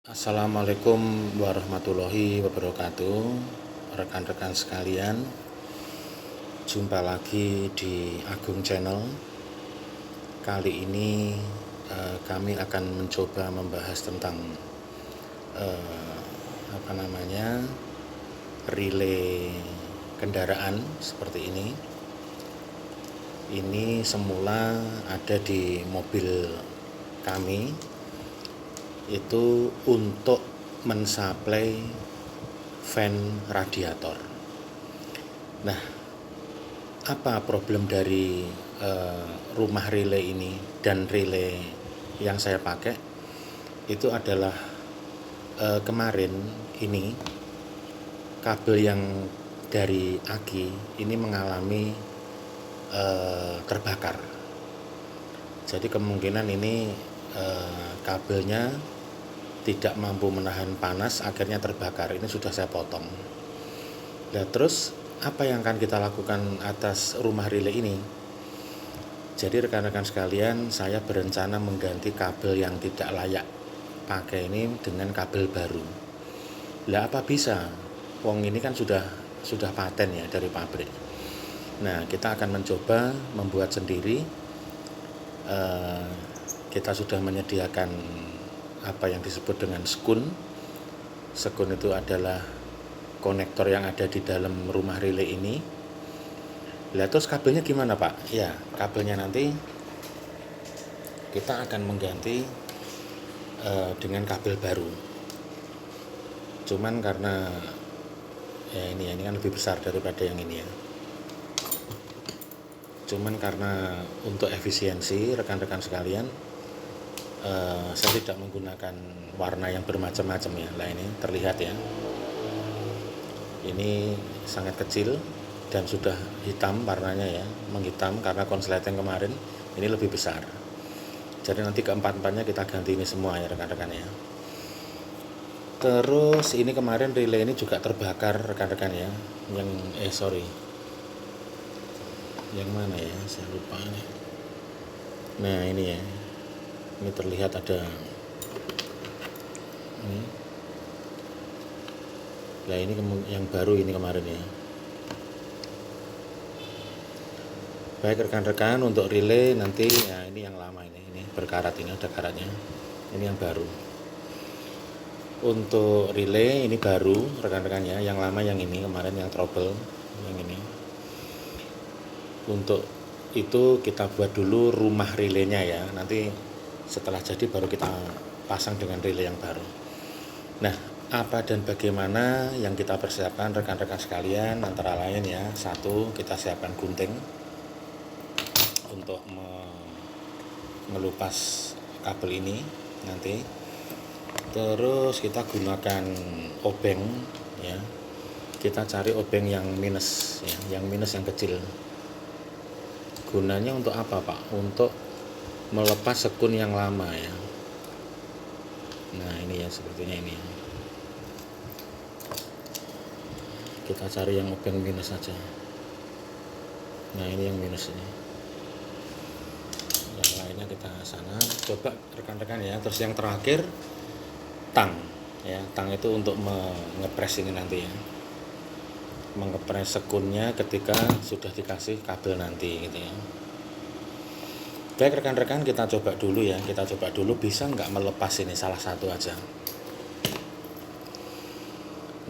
Assalamualaikum warahmatullahi wabarakatuh. Rekan-rekan sekalian, jumpa lagi di Agung Channel. Kali ini kami akan mencoba membahas tentang relay kendaraan seperti ini. Ini semula ada di mobil kami, itu untuk mensuplai fan radiator. Nah, apa problem dari rumah relay ini dan relay yang saya pakai? Itu adalah kemarin ini kabel yang dari aki ini mengalami terbakar. Jadi kemungkinan ini kabelnya tidak mampu menahan panas, akhirnya terbakar. Ini sudah saya potong. Nah, terus apa yang akan kita lakukan atas rumah relay ini? Jadi rekan-rekan sekalian, saya berencana mengganti kabel yang tidak layak pakai ini dengan kabel baru. Lah apa bisa? Wong ini kan sudah paten ya dari pabrik. Nah, kita akan mencoba membuat sendiri. Kita sudah menyediakan apa yang disebut dengan skun. Skun itu adalah konektor yang ada di dalam rumah relay ini. Lah terus kabelnya gimana, Pak? Ya, kabelnya nanti kita akan mengganti dengan kabel baru. Cuman karena ini kan lebih besar daripada yang ini ya. Cuman karena untuk efisiensi rekan-rekan sekalian, saya tidak menggunakan warna yang bermacam-macam ya. Lah ini terlihat ya, ini sangat kecil dan sudah hitam warnanya ya, menghitam karena konsleting kemarin. Ini lebih besar, jadi nanti keempat-empatnya kita ganti ini semua ya rekan-rekan ya. Terus ini kemarin relay ini juga terbakar rekan-rekan ya, yang mana ya, saya lupa nih. Nah ini ya, ini terlihat ada ini. Nah ini yang baru ini kemarin ya. Baik rekan-rekan, untuk relay nanti ya ini yang lama ini berkarat, ini ada karatnya. Ini yang baru. Untuk relay ini baru rekan-rekan ya, yang lama yang ini kemarin yang trouble yang ini. Untuk itu kita buat dulu rumah relaynya ya, nanti setelah jadi baru kita pasang dengan relay yang baru. Nah, apa dan bagaimana yang kita persiapkan rekan-rekan sekalian, antara lain ya, satu, kita siapkan gunting untuk mengelupas kabel ini nanti. Terus kita gunakan obeng ya, kita cari obeng yang minus ya, yang kecil. Gunanya untuk apa, Pak? Untuk melepas sekun yang lama ya. Nah ini ya, sepertinya ini ya. Kita cari yang obeng minus saja. Nah ini yang minus ini, yang lainnya kita sana. Coba rekan-rekan ya. Terus yang terakhir tang ya, tang itu untuk mengepres ini nanti ya, mengepres sekunnya ketika sudah dikasih kabel nanti gitu ya. Baik rekan-rekan, kita coba dulu bisa nggak melepas ini salah satu aja.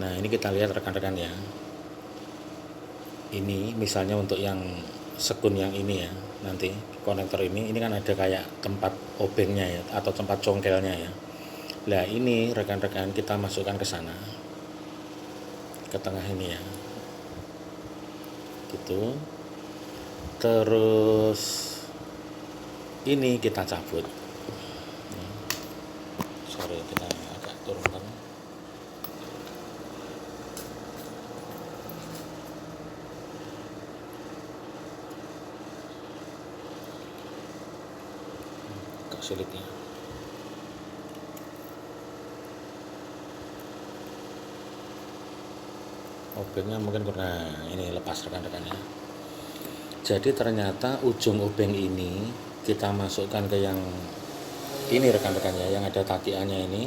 Nah ini kita lihat rekan-rekan ya, ini misalnya untuk yang sekun yang ini ya, nanti konektor ini kan ada kayak tempat obengnya ya, atau tempat congkelnya ya. Nah ini rekan-rekan kita masukkan ke sana, ke tengah ini ya, gitu. Terus ini kita cabut. Sorry, kita agak turunkan. Agak sulit ya. Obengnya mungkin karena ini lepas rekan-rekan ya. Jadi ternyata ujung obeng ini kita masukkan ke yang ini rekan-rekan ya, yang ada takiannya ini.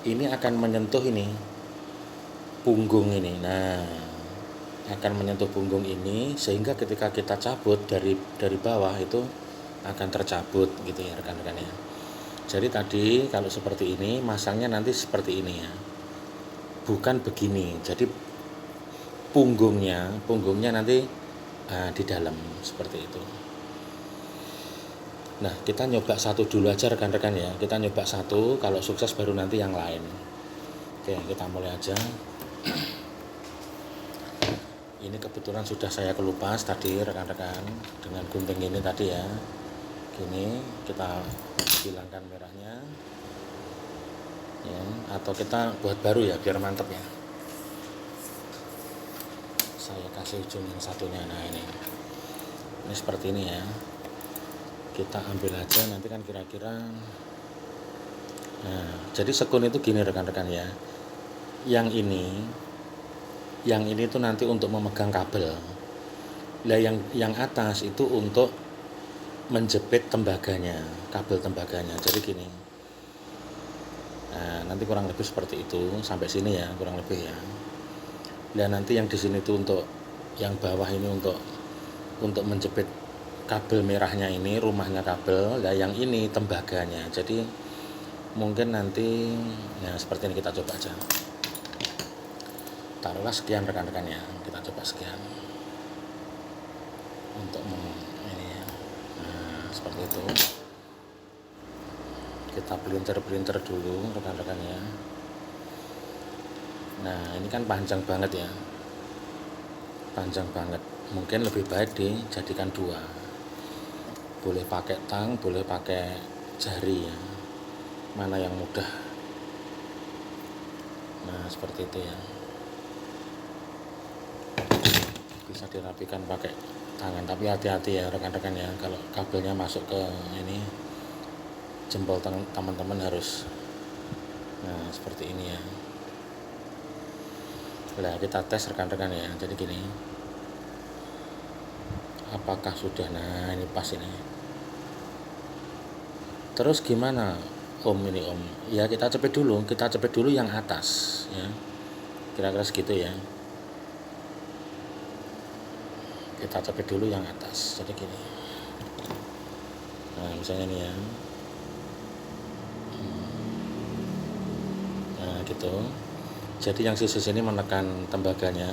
ini akan menyentuh ini punggung ini. Nah, akan menyentuh punggung ini sehingga ketika kita cabut dari bawah itu akan tercabut gitu ya rekan-rekan ya. Jadi tadi kalau seperti ini masangnya nanti seperti ini ya, bukan begini. Jadi punggungnya nanti di dalam seperti itu. Nah, kita nyoba satu dulu aja rekan-rekan ya. Kita nyoba satu, kalau sukses baru nanti yang lain. Oke, kita mulai aja. Ini kebetulan sudah saya kelupas tadi rekan-rekan dengan gunting ini tadi ya. Gini, kita hilangkan merahnya. Ya, atau kita buat baru ya biar mantep ya. Saya kasih ujung yang satunya. Nah, ini seperti ini ya. Kita ambil aja nanti kan kira-kira. Nah, jadi sekun itu gini rekan-rekan ya. Yang ini tuh nanti untuk memegang kabel. Lah yang atas itu untuk menjepit tembaganya, kabel tembaganya. Jadi gini. Nah, nanti kurang lebih seperti itu sampai sini ya, kurang lebih ya. Dan nanti yang di sini tuh untuk yang bawah ini untuk menjepit kabel merahnya ini, rumahnya kabel. Nah, yang ini tembaganya. Jadi mungkin nanti ya seperti ini, kita coba aja. Taruhlah sekian rekan-rekan ya, kita coba sekian untuk ini ya. Nah, seperti itu. Kita pelintir dulu rekan-rekan ya. Nah, ini kan panjang banget ya, panjang banget. Mungkin lebih baik dijadikan dua. Boleh pakai tang, boleh pakai jari ya, mana yang mudah. Nah, seperti itu ya. Bisa dirapikan pakai tangan, tapi hati-hati ya rekan-rekan ya, kalau kabelnya masuk ke ini jempol teman-teman harus. Nah, seperti ini ya. Nah, kita tes rekan-rekan ya. Jadi gini, apakah sudah? Nah, ini pas ini. Terus gimana Om ini Om? Ya kita cepet dulu yang atas ya. Kira-kira segitu ya. Kita cepet dulu yang atas. Jadi gini. Nah, misalnya nih ya. Nah, gitu. Jadi yang sisi sini menekan tembaganya.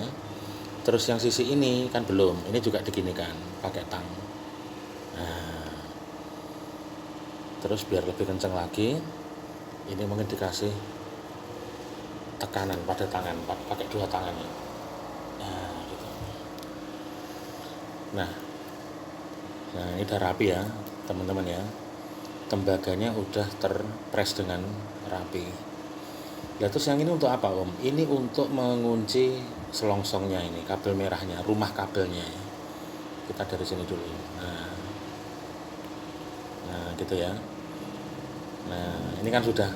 Terus yang sisi ini kan belum. Ini juga diginikan pakai tang. Nah, terus biar lebih kencang lagi, ini mungkin dikasih tekanan pada tangan, pakai dua tangan ya. Nah, gitu. Nah, ini udah rapi ya teman-teman ya. Tembaganya udah terpres dengan rapi. Ya, terus yang ini untuk apa Om? Ini untuk mengunci selongsongnya ini, kabel merahnya, rumah kabelnya ya. Kita dari sini dulu. Nah, gitu ya. Nah, ini kan sudah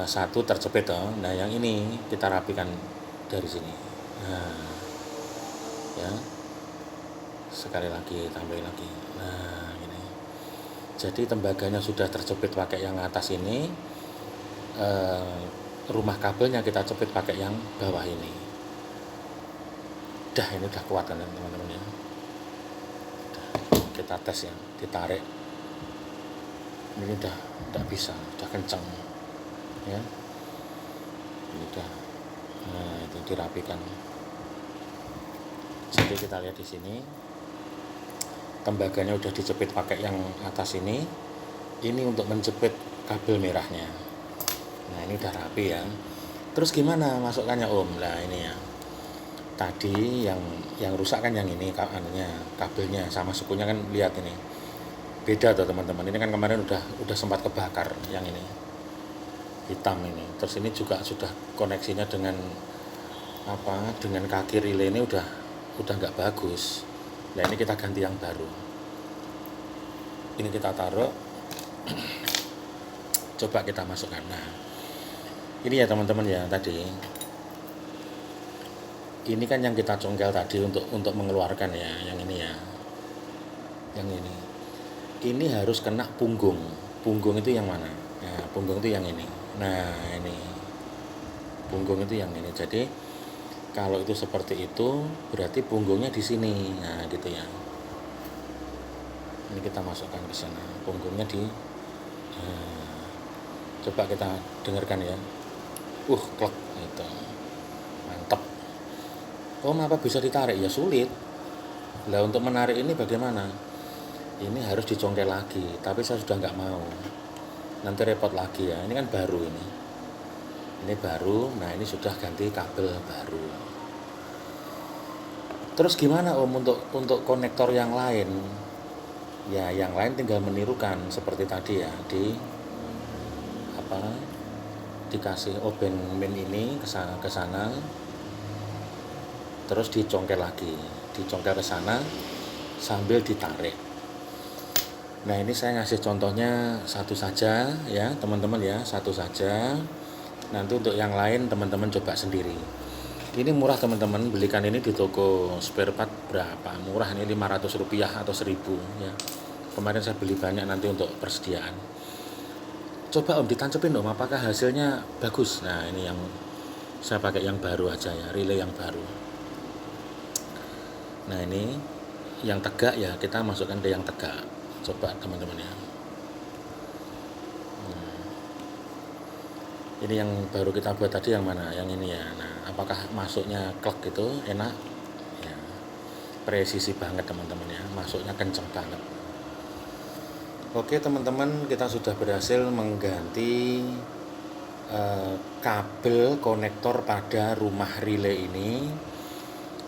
satu terjepit toh. Nah, yang ini kita rapikan dari sini. Nah, ya. Sekali lagi, tambahin lagi. Nah, ini. Jadi tembaganya sudah terjepit pakai yang atas ini. Rumah kabelnya kita jepit pakai yang bawah ini. Ini udah kuat kan teman-teman ya. Kita tes ya, ditarik. Ini udah bisa, udah kencang ya. Ini udah. Nah, itu dirapikan. Jadi kita lihat di sini tembaganya udah dijepit pakai yang atas ini. Ini untuk menjepit kabel merahnya. Nah, ini udah rapi ya. Terus gimana masukkannya Om? Nah, ini ya. Tadi yang rusak kan yang ini kabelnya sama sukunya kan, lihat ini. Beda tuh teman-teman. Ini kan kemarin udah sempat kebakar yang ini. Hitam ini. Terus ini juga sudah koneksinya dengan dengan kaki relay ini udah nggak bagus. Nah, ini kita ganti yang baru. Ini kita taruh. Coba kita masukkan. Nah, ini ya teman-teman ya tadi. Ini kan yang kita congkel tadi untuk mengeluarkan ya, yang ini ya. Yang ini. Ini harus kena punggung. Punggung itu yang mana? Nah, punggung itu yang ini. Nah, ini punggung itu yang ini. Jadi kalau itu seperti itu berarti punggungnya di sini. Nah, gitu ya. Ini kita masukkan ke sana. Punggungnya di coba kita dengarkan ya. Klek gitu. Mantap. Oh, apa bisa ditarik? Ya sulit. Lah untuk menarik ini bagaimana? Ini harus dicongkel lagi, tapi saya sudah nggak mau. Nanti repot lagi ya. Ini kan baru ini. Ini baru. Nah, ini sudah ganti kabel baru. Terus gimana Om untuk konektor yang lain? Ya, yang lain tinggal menirukan seperti tadi ya, dikasih oben min ini ke sana, terus dicongkel lagi, dicongkel ke sana sambil ditarik. Nah, ini saya ngasih contohnya satu saja ya teman-teman ya, satu saja. Nanti untuk yang lain teman-teman coba sendiri. Ini murah teman-teman, belikan ini di toko spare part berapa? Murah, ini Rp500 atau Rp1.000 ya. Kemarin saya beli banyak nanti untuk persediaan. Coba Om ditancepin Om, apakah hasilnya bagus? Nah, ini yang saya pakai yang baru aja ya, relay yang baru. Nah, ini yang tegak ya, kita masukkan ke yang tegak. Coba teman-teman ya. Ini yang baru kita buat tadi yang mana? Yang ini ya. Nah, apakah masuknya klek gitu enak? Ya, presisi banget teman-teman ya, masuknya kenceng banget. Oke teman-teman, kita sudah berhasil mengganti kabel konektor pada rumah relay ini.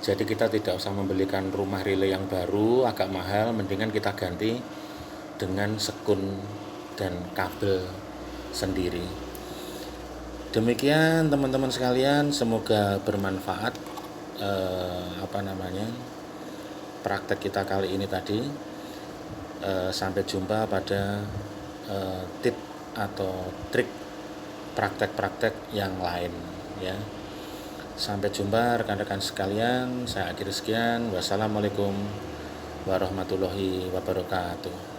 Jadi kita tidak usah membelikan rumah relay yang baru, agak mahal, mendingan kita ganti dengan sekun dan kabel sendiri. Demikian teman-teman sekalian, semoga bermanfaat praktek kita kali ini tadi. Sampai jumpa pada tip atau trik praktek-praktek yang lain ya. Sampai jumpa rekan-rekan sekalian, saya akhiri sekian. Wassalamualaikum warahmatullahi wabarakatuh.